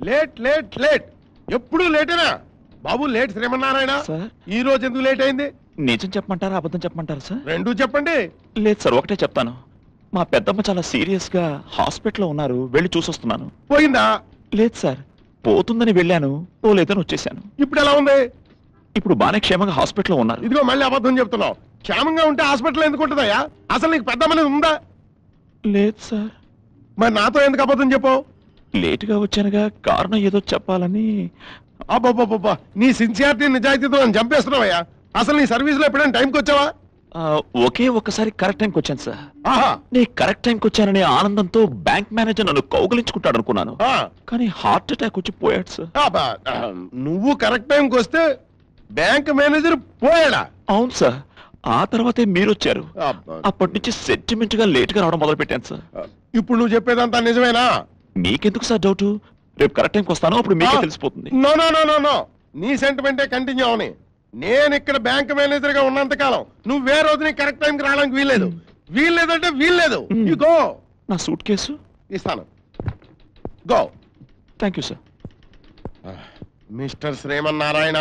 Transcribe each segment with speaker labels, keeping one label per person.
Speaker 1: Late late late ఎప్పుడు లేటేనా బాబు? Late Srimannarayana. ఈ రోజు ఎందుకు లేట్ అయింది?
Speaker 2: నిజం చెప్పమంటారా అబద్ధం చెప్పమంటారా సార్?
Speaker 1: రెండూ చెప్పండి.
Speaker 2: లేదు సార్, ఒకటే చెప్తాను. మా పెద్దమ్మ చాలా సీరియస్ గా హాస్పిటల్లో ఉన్నారు, వెళ్ళి చూసొస్తున్నాను.
Speaker 1: పోయిందా?
Speaker 2: లేదు సార్, పోతుందని వెళ్ళాను, పోలేదని వచ్చేసాను.
Speaker 1: ఇప్పుడు ఎలా ఉంది?
Speaker 2: ఇప్పుడు బానే క్షేమంగా హాస్పిటల్లో ఉన్నారు.
Speaker 1: ఇదిగో మళ్ళీ అబద్ధం చెప్తున్నావు. క్షేమంగా ఉంటే హాస్పిటల్ ఎందుకు ఉంటుందయ్యా? అసలు నీకు పెద్దమ్మనేది ఉందా?
Speaker 2: లేదు సార్.
Speaker 1: మరి నాతో ఎందుకు అబద్ధం చెప్పావు?
Speaker 2: లేటుగా వచ్చానుగా, కారణం ఏదో చెప్పాలని.
Speaker 1: అబ్బబ్బబ్బబ్బా, నీ సిన్సియారిటీ నిజాయితీతో నన్ను చంపేస్తున్నావయ్యా. అసలు నీ సర్వీస్ లో ఎప్పుడైనా టైంకి వచ్చావా?
Speaker 2: ఒకే ఒక్కసారి కరెక్ట్ టైంకి వచ్చాను సార్.
Speaker 1: ఆహా,
Speaker 2: నేను కరెక్ట్ టైంకి వచ్చాననే ఆనందంతో బ్యాంక్ మేనేజర్ నన్ను కౌగలించుకుంటాడు అనుకున్నాను, కానీ హార్ట్ అటాక్ వచ్చి పోయాడు సార్.
Speaker 1: నువ్వు కరెక్ట్ టైంకి వస్తే బ్యాంక్ మేనేజర్ పోయాడా?
Speaker 2: అవును సార్. ఆ తర్వాతే మీరు వచ్చారు. అప్పటి నుంచి సెంటిమెంట్ గా లేట్ గా రావడం మొదలు పెట్టాను సార్.
Speaker 1: ఇప్పుడు నువ్వు చెప్పేదంతా నిజమేనా?
Speaker 2: మీకెందుకు సార్ డౌట్? రేపు కరెక్ట్ టైంకి వస్తాను, అప్పుడు మీకే తెలిసిపోతుంది.
Speaker 1: No no no no no, నీ సెంటిమెంటే కంటిన్యూ అవని. నేను ఇక్కడ బ్యాంక్ మేనేజర్ గా ఉన్నంత కాలం నువ్వు వేరే రోజు నీ కరెక్ట్ టైంకి రావడానికి వీల్లేదు. వీల్లేదంటే వీల్లేదు. గో.
Speaker 2: నా సూట్ కేసు
Speaker 1: ఇస్తాను, go.
Speaker 2: Thank you sir.
Speaker 1: Mister Srimannarayana,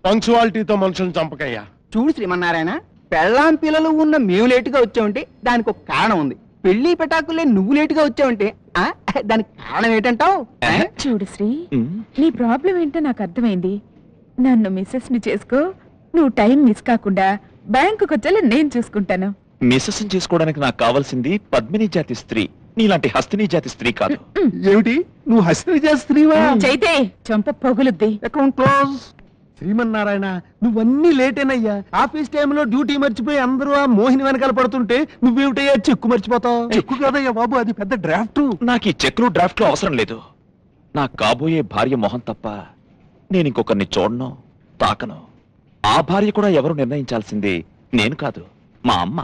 Speaker 1: పంక్చువాలిటీతో మనుషులను చంపకయ్యా.
Speaker 3: చూడు శ్రీమన్నారాయణ, పెళ్ళాం పిల్లలు ఉన్న మేము లేటుగా వచ్చామంటే దానికి ఒక కారణం ఉంది. పెళ్లి పెటాకులే నువ్వు లేటుగా వచ్చావంటే దానికి కారణం ఏంటంటావు?
Speaker 4: చూడు శ్రీ, నీ ప్రాబ్లం ఏంటో నాకు అర్థమైంది. నన్ను మిస్సెస్ ని చేసుకో, నువ్వు టైం మిస్ కాకుండా బ్యాంకుకి వచ్చేలా నేను చూసుకుంటాను.
Speaker 2: మిస్సెస్ చేసుకోవడానికి నాకు కావాల్సింది పద్మిని జాతి స్త్రీ, నీలాంటి హస్తిని జాతి స్త్రీ కాదు.
Speaker 3: ఏమిటి, నువ్వు హస్తిని జాతి స్త్రీవా?
Speaker 4: చైతే చంప పొగులుద్ది.
Speaker 3: Account close. శ్రీమన్నారాయణ, నువ్వన్నీ లేటేనయ్యా. ఆఫీస్ టైంలో డ్యూటీ మర్చిపోయి అందరూ ఆ మోహిని వెనకాల పడుతుంటే నువ్వేమిటయ్యా చెక్కు మర్చిపోతావు? చెక్కు కాదయ్యా బాబు, అది పెద్ద డ్రాఫ్ట్.
Speaker 2: నాకు ఈ చెక్లు డ్రాఫ్ట్లు అవసరం లేదు. నా కాబోయే భార్య మొహం తప్ప నేను ఇంకొకరిని చూడను, తాకను. ఆ భార్య కూడా ఎవరు నిర్ణయించాల్సింది నేను కాదు, మా అమ్మ.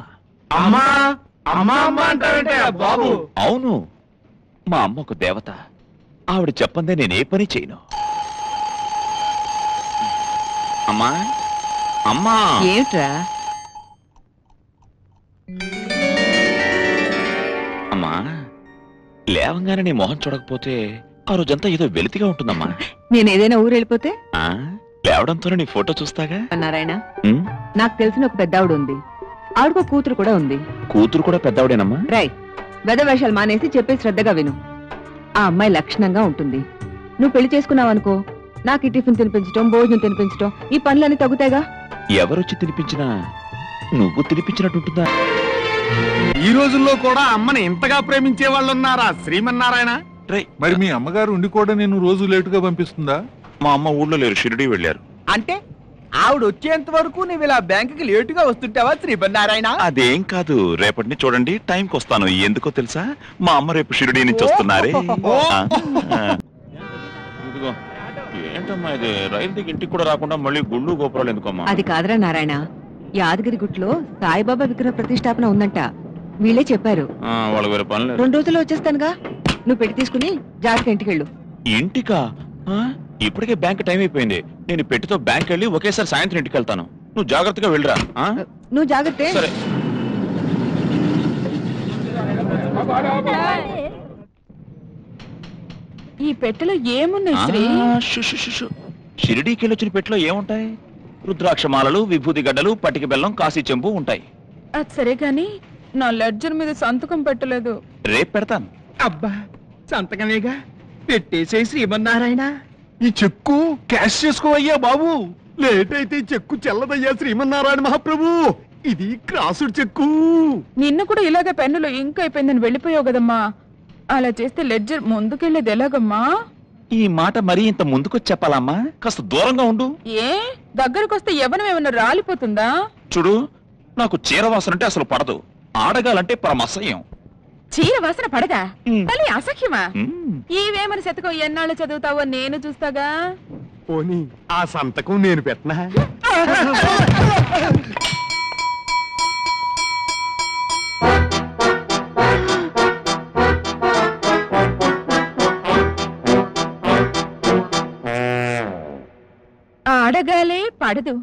Speaker 3: బాబు
Speaker 2: అవును, మా అమ్మ ఒక దేవత. ఆవిడ చెప్పందే నేనే పని చేయను. అమ్మా అమ్మా.
Speaker 4: ఏమిట్రా?
Speaker 2: అమ్మా, లేవంగానే నీ మొహం చూడకపోతే ఆ రోజంతా ఏదో వెలితిగా ఉంటుందమ్మా.
Speaker 4: నేను ఏదైనా ఊరు వెళ్ళిపోతే
Speaker 2: లేవడంతోనే నీ ఫోటో చూస్తాగా.
Speaker 4: నారాయణ, నాకు తెలిసిన ఒక పెద్దావిడ ఉంది, ఆవిడకు కూతురు కూడా ఉంది.
Speaker 2: కూతురు కూడా పెద్దవిడేనమ్మా?
Speaker 4: రై, వెద వేషాలు మానేసి చెప్పే శ్రద్ధగా విను. ఆ అమ్మాయి లక్షణంగా ఉంటుంది. నువ్వు పెళ్లి చేసుకున్నావనుకో, నాకు ఈ టిఫిన్ తినిపించడం, భోజనం తినిపించడం, ఈ పనులన్నీ తగ్గుతాయిగా.
Speaker 2: ఎవరొచ్చి తినిపించినా నువ్వు తినిపించినట్టుంటుందా?
Speaker 3: ఈ రోజుల్లో కూడా అమ్మని ఇంతగా ప్రేమించే వాళ్ళు ఉన్నారా శ్రీమన్నారాయణ?
Speaker 5: మరి మీ అమ్మగారు ఉండి కూడా నేను రోజు లేటుగా పంపిస్తుందా?
Speaker 2: మా అమ్మ ఊళ్ళో లేరు, షిరిడీ వెళ్ళారు.
Speaker 3: అంటే ఆవిడ వచ్చేంత వరకు నువ్వు ఇలా బ్యాంకుకి లేటుగా వస్తుంటావా శ్రీమన్నారాయణ?
Speaker 2: అదేం కాదు, రేపటి నుంచి చూడండి టైంకి వస్తాను. ఎందుకో తెలుసా, మా అమ్మ రేపు షిరిడీ నుంచి వస్తున్నారే. ఇదిగో ఏంటమ్మా ఇది, రైలు దిగి ఇంటికి కూడా రాకుండా మళ్ళీ గుళ్ళు గోపురాలు ఎందుకమ్మా?
Speaker 4: అది కాదురా నారాయణ, యాదగిరి గుట్లో సాయిబాబా విగ్రహ ప్రతిష్టాపన ఉందంట, వీళ్ళే చెప్పారు.
Speaker 2: వాళ్ళకి వేరే పని లేదు.
Speaker 4: 2 రోజుల్లో వచ్చేస్తానుగా, నువ్వు పెట్టి తీసుకుని జాగ్రత్త ఇంటికి వెళ్ళు.
Speaker 2: ఇంటికా? ఇప్పటికే బ్యాంక్ టైం అయిపోయింది. నేను పెట్టితో బ్యాంక్ వెళ్ళి ఒకేసారి సాయంత్రం ఇంటికి వెళ్తాను. నువ్వు జాగ్రత్తగా వెళ్ళరా.
Speaker 4: నువ్వు జాగ్రత్త.
Speaker 2: సరే.
Speaker 4: ఈ పెట్టెలో ఏమున్నాయి శ్రీ?
Speaker 2: షిరిడీకి వెళ్ళొచ్చిన పెట్టెలో ఏముంటాయి? రుద్రాక్షమాలలు, విభూతి గడ్డలు, పటిక బెల్లం, కాశీ చెంబు ఉంటాయి.
Speaker 4: అది సరే గాని నా లెడ్జర్ మీద సంతకం పెట్టలేదు.
Speaker 2: రేపు పెడతాను.
Speaker 3: అబ్బా, సంతకమేగా, పెట్టేసే శ్రీమన్నారాయణ. ఈ చెక్కు క్యాష్ చేసుకోవయ్యా బాబు. లేట్ అయితే చెక్కు చెల్లదయ్యా శ్రీమన్నారాయణ మహాప్రభు. ఇది క్రాసుడు చెక్కు.
Speaker 4: నిన్ను కూడా ఇలాగే పెన్నులో ఇంక్ అయిపోయిందని వెళ్ళిపోయావు కదమ్మా. అలా చేస్తే లెడ్జర్ ముందుకెళ్ళేది ఎలాగమ్మా?
Speaker 2: ఈ మాట మరీ ఇంత ముందుకొచ్చి చెప్పాలమ్మా? కాస్త దూరంగా ఉండు.
Speaker 4: ఏ దగ్గరకు వస్తే ఎవనం ఏమన్నా రాలిపోతుందా?
Speaker 2: చూడు, నాకు చీరవాసన అంటే అసలు పడదు. ఆడగాలంటే పరమసహ్యం.
Speaker 4: చీర వాసన పడదా? తల్లి అసఖ్యమా? ఈవేమని శతకం ఎన్నాళ్ళు చదువుతావో నేను చూస్తాగా.
Speaker 1: పోనీ ఆ సంతకం నేను పెట్టనా?
Speaker 4: ఆడగాలే పడదు,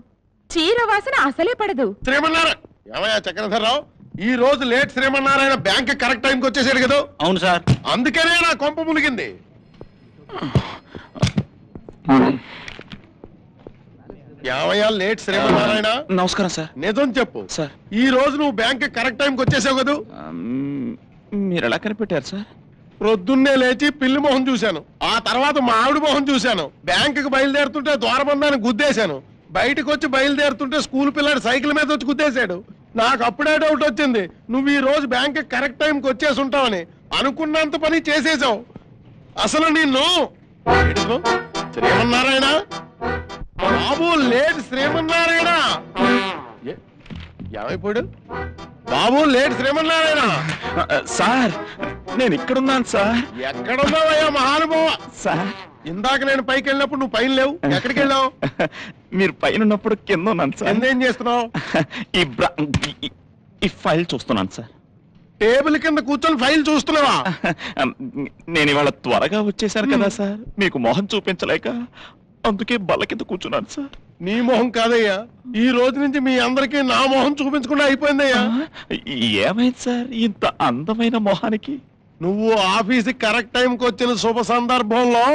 Speaker 4: చీర వాసన అసలే పడదు.
Speaker 1: శ్రీమన్నారాయణ, ఏమయ్యా చక్రధర్రావు, ఈ రోజు లేట్ శ్రీమన్నారాయణ బ్యాంక్ కరెక్ట్ టైంకి వచ్చేసాడు కదా?
Speaker 2: అవును సార్.
Speaker 1: అందుకనే నా కొంప మునిగింది. ఏమయ్యా లేట్ శ్రీమన్నారాయణ?
Speaker 2: నమస్కారం సార్.
Speaker 1: నిజం చెప్పు
Speaker 2: సార్.
Speaker 1: ఈ రోజు నువ్వు బ్యాంక్ కరెక్ట్ టైంకి వచ్చేసావు కదూ?
Speaker 2: మీరు ఎలా కనిపెట్టారు సార్?
Speaker 1: ప్రొద్దున్నే లేచి పిల్లి మొహం చూశాను, ఆ తర్వాత మా ఆవిడ మొహం చూశాను. బ్యాంకుకి బయలుదేరుతుంటే ద్వారబంధాన్ని గుద్దేశాను, బయటకు వచ్చి బయలుదేరుతుంటే స్కూల్ పిల్లాడు సైకిల్ మీద వచ్చి గుద్దేశాడు. నాకు అప్పుడే డౌట్ వచ్చింది, నువ్వు ఈ రోజు బ్యాంక్ కరెక్ట్ టైంకి వచ్చేసి ఉంటావని. అనుకున్నంత పని చేసేసావు. అసలు నిన్ను శ్రీమన్నారాయణ బాబు, లేట్ శ్రీమన్నారాయణ. ఏమైపోయాడు బాబు? లేట్ శ్రీమన్నారాయణ.
Speaker 2: సార్ నేను ఇక్కడున్నాను సార్.
Speaker 1: ఎక్కడున్నావయ్యా మహానుభావ?
Speaker 2: సార్
Speaker 1: ఇందాక నేను పైకి వెళ్ళినప్పుడు నువ్వు పైన లేవు, ఎక్కడికి వెళ్ళావు?
Speaker 2: మీరు పైన ఉన్నప్పుడు కింద ఉన్నాను సార్.
Speaker 1: కింద ఏం చేస్తున్నావు?
Speaker 2: ఈ ఫైల్ చూస్తున్నాను సార్.
Speaker 1: టేబుల్ కింద కూర్చొని ఫైల్ చూస్తున్నావా?
Speaker 2: నేను ఇవాళ త్వరగా వచ్చేసాను కదా సార్, మీకు మొహం చూపించలేక అందుకే బల్ల కింద కూర్చున్నాను సార్.
Speaker 1: నీ మొహం కాదయ్యా, ఈ రోజు నుంచి మీ అందరికీ నా మొహం చూపించకుండా అయిపోయిందయ్యా.
Speaker 2: ఏమైంది సార్ ఇంత అందమైన మొహానికి?
Speaker 1: నువ్వు ఆఫీస్కి కరెక్ట్ టైంకి వచ్చిన శుభ సందర్భంలో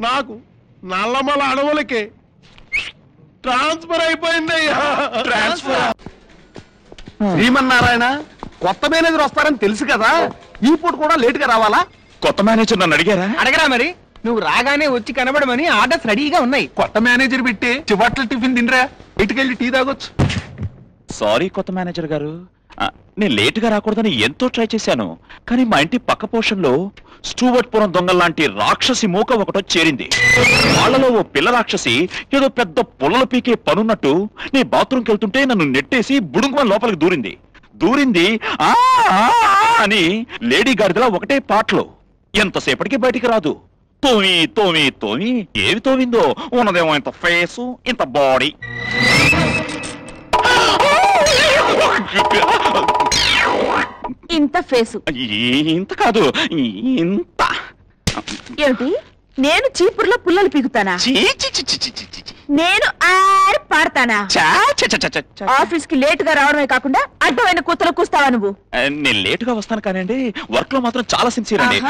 Speaker 1: నాకు నల్లమల అడవులకి ట్రాన్స్ఫర్ అయిపోయిందయ్యా.
Speaker 2: ట్రాన్స్ఫర్?
Speaker 3: శ్రీమన్నారాయణ, కొత్త మేనేజర్ వస్తారని తెలుసు కదా, ఈ పూట కూడా లేట్ గా రావాలా?
Speaker 2: కొత్త మేనేజర్ నన్ను అడిగారా?
Speaker 3: అడగరా మరి. నువ్వు రాగానే వచ్చి కనబడమని ఆర్డర్స్ రెడీగా ఉన్నాయి. కొత్త మేనేజర్ పెట్టి చివట్ల టిఫిన్ తినరా, ఇటుకెళ్ళి టీ తాగొచ్చు.
Speaker 2: సారీ కొత్త మేనేజర్ గారు, నేను లేటుగా రాకూడదని ఎంతో ట్రై చేశాను, కానీ మా ఇంటి పక్క పోర్షన్లో స్టూవర్ట్పురం దొంగల్లాంటి రాక్షసి మూక ఒకటో చేరింది. వాళ్ళలో ఓ పిల్ల రాక్షసి ఏదో పెద్ద పుల్లలు పీకే పనున్నట్టు నీ బాత్రూమ్కి వెళ్తుంటే నన్ను నెట్టేసి బుడుంగుమని లోపలికి దూరింది ఆ అని లేడీ గాడిదలా ఒకటే పాటలు. ఎంతసేపటికి బయటికి రాదు. తోమి ఏవి తోవిందో, ఉన్నదేమో ఇంత ఫేసు, ఇంత బాడీ.
Speaker 6: ఇంత ఫేసు
Speaker 2: ఇంత కాదు, ఇంత.
Speaker 6: ఏమిటి, నేను చీపుర్లో పుల్లలు పీకుతానా? నేను ఆరి పాడతానా? ఆఫీస్ కి లేట్ గా రావడమే కాకుండా అడ్డమైన కూతలు కూస్తావా నువ్వు?
Speaker 2: నేను లేటుగా వస్తాను కానండి, వర్క్ లో మాత్రం చాలా సిన్సియర్ అండి.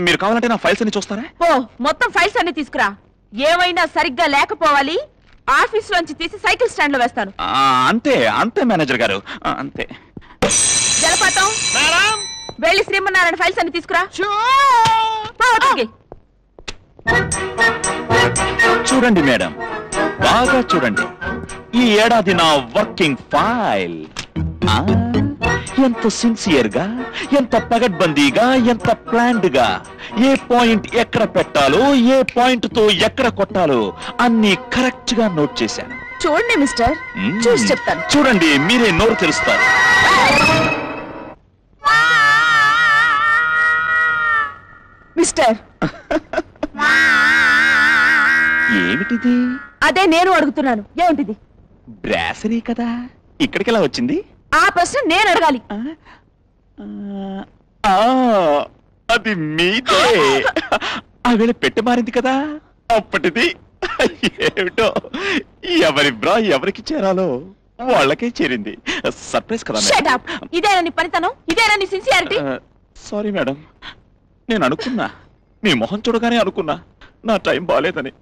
Speaker 2: మీరు కావాలంటే నా ఫైల్స్ అన్ని చూస్తారా?
Speaker 6: ఓ, మొత్తం ఫైల్స్ అన్ని తీసుకురా. ఏమైనా సరిగ్గా లేకపోవాలి, ఆఫీస్ లోంచి తీసి సైకిల్ స్టాండ్ లో వేస్తాను.
Speaker 2: అంతే మేనేజర్ గారు, అంతే.
Speaker 6: జలపాతం, వెళ్ళి శ్రీమన్నారాయణ ఫైల్స్ అన్ని తీసుకురా.
Speaker 2: చూడండి మేడం, బాగా చూడండి, ఈ ఏడాది నా వర్కింగ్ ఫైల్. ఎంత సిన్సియర్ గా, ఎంత పగడ్బందీగా, ఎంత ప్లాన్డ్ గా, ఏ పాయింట్ ఎక్కడ పెట్టాలో, ఏ పాయింట్ తో ఎక్కడ కొట్టాలో అన్ని కరెక్ట్ గా నోట్ చేశాను.
Speaker 6: చూడండి మిస్టర్, చూసి చెప్తాను.
Speaker 2: చూడండి, మీరే నోరు తెరుస్తారు.
Speaker 6: మిస్టర్,
Speaker 2: ఏమిటిది?
Speaker 6: అదే నేను అడుగుతున్నాను, ఏమిటిది?
Speaker 2: బ్రాసరీ కదా, ఇక్కడికి ఎలా వచ్చింది?
Speaker 6: ఆ ప్రశ్న నేను అడగాలి.
Speaker 2: అది మీదే. ఆ వేళ పెట్టె మారింది కదా, అప్పటిది. ఏమిటో, ఎవరి బ్రా ఎవరికి చేరాలో వాళ్ళకే చేరింది. సర్ప్రైజ్ కదా.
Speaker 6: Shut up. ఇదేనా నీ పనితనం? ఇదేనా నీ సిన్సియారిటీ?
Speaker 2: సారీ మేడం, నేను అనుకున్నా, మీ మొహం చూడగానే అనుకున్నా నా టైం బాలేదని.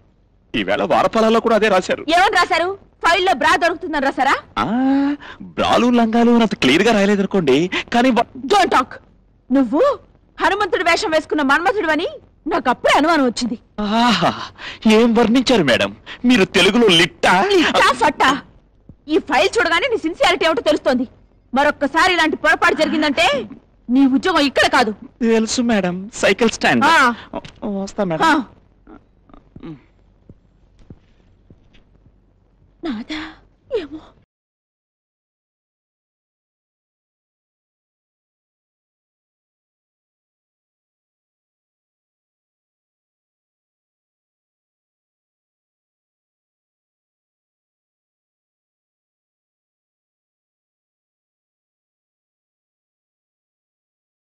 Speaker 2: ఈవేళ వారఫలాల్లో కూడా అదే రాశారు.
Speaker 6: ఏమని రాశారు? ఫైల్లో బ్రా దొరుకుతుందని రాశారా?
Speaker 2: బ్రాలు లంగాలు అంత క్లియర్ గా రాయలేదనుకోండి, కానీ
Speaker 6: డోంట్ టాక్. నువ్వు హనుమంతుడి వేషం వేసుకున్న మన్మథుడు అని నాకు అప్పుడే అనుమానం వచ్చింది.
Speaker 2: ఏం వర్ణించారు మేడం, మీరు తెలుగులో లిట్టా
Speaker 6: ఫట్టా? ఈ ఫైల్ చూడగానే నీ సిన్సియారిటీ ఏమిటో తెలుస్తోంది. మరొక్కసారి ఇలాంటి పొరపాటు జరిగిందంటే నీ ఉద్యోగం ఇక్కడ కాదు.
Speaker 2: తెలుసు మేడం, సైకిల్ స్టాండ్. వస్తా మేడం.